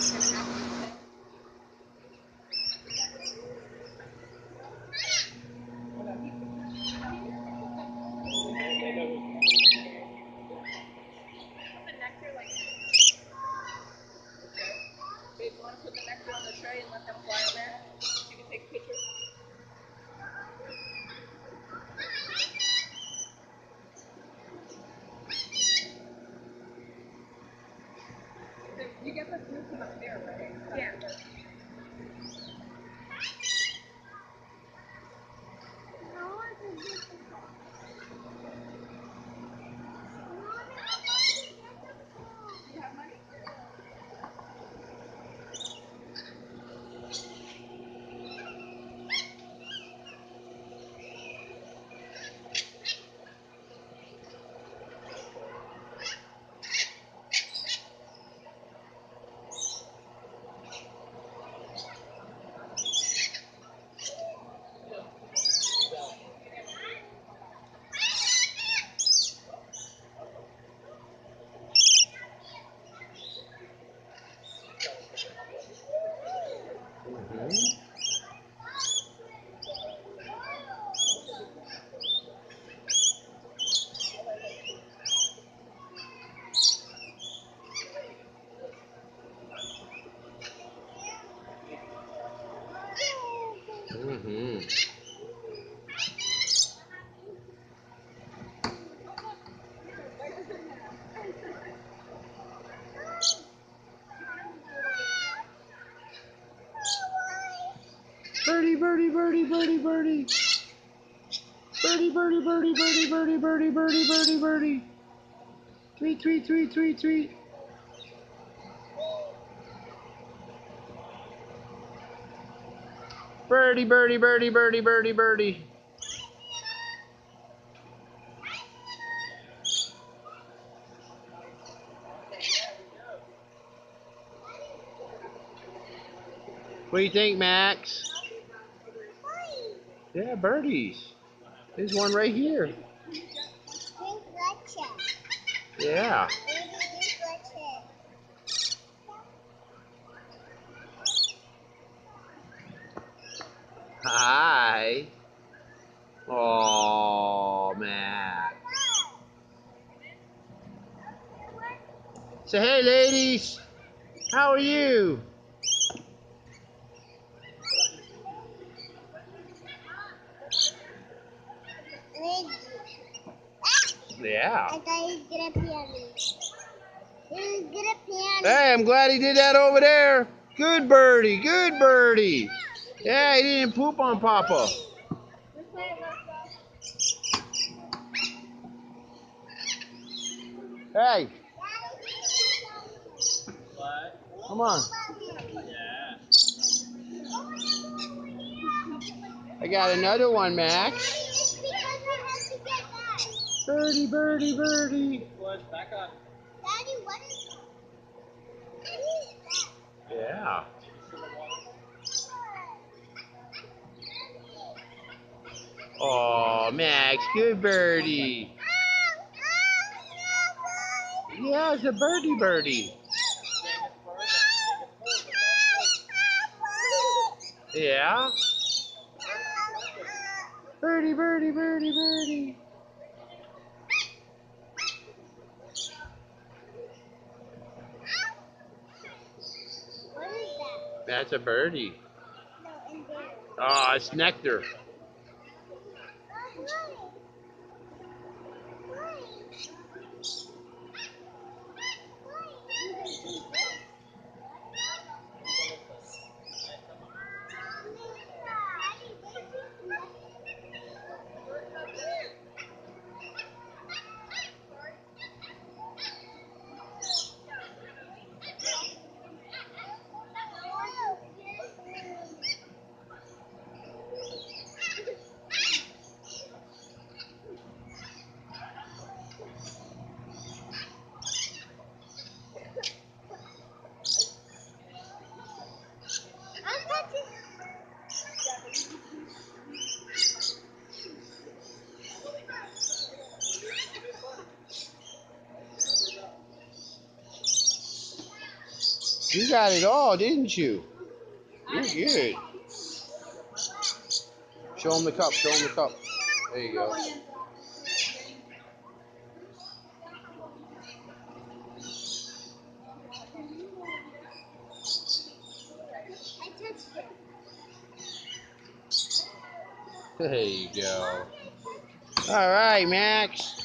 Babe, you want to put the nectar on the tray and let them fly on there? So you can take a picture? You get the food from up there, right? Yeah. Do you have money? Mm-hmm. Birdie, birdie, birdie, birdie, birdie. Birdie, birdie, birdie, birdie, birdie, birdie, birdie, birdie, birdie. Tweet, tweet, tweet, tweet, tweet. Birdie, birdie, birdie, birdie, birdie, birdie. What do you think, Max? Yeah, birdies. There's one right here. Yeah. Hi. Oh, Max. Say, hey, ladies. How are you? Yeah. Hey, I'm glad he did that over there. Good birdie, good birdie. Yeah, he didn't poop on Papa. Hey. What? Come on. Yeah. I got another one, Max. Birdie, birdie, birdie. Push back up. Daddy, what is that? Yeah. Oh, Max, good birdie. Yeah, it's a birdie birdie. Yeah. Birdie, birdie, birdie, birdie. What is that? That's a birdie. No, in there. Oh, it's nectar. You got it all, didn't you? You're good. Show him the cup. Show him the cup. There you go. I touched it. There you go. Mommy, I touched it. All right, Max.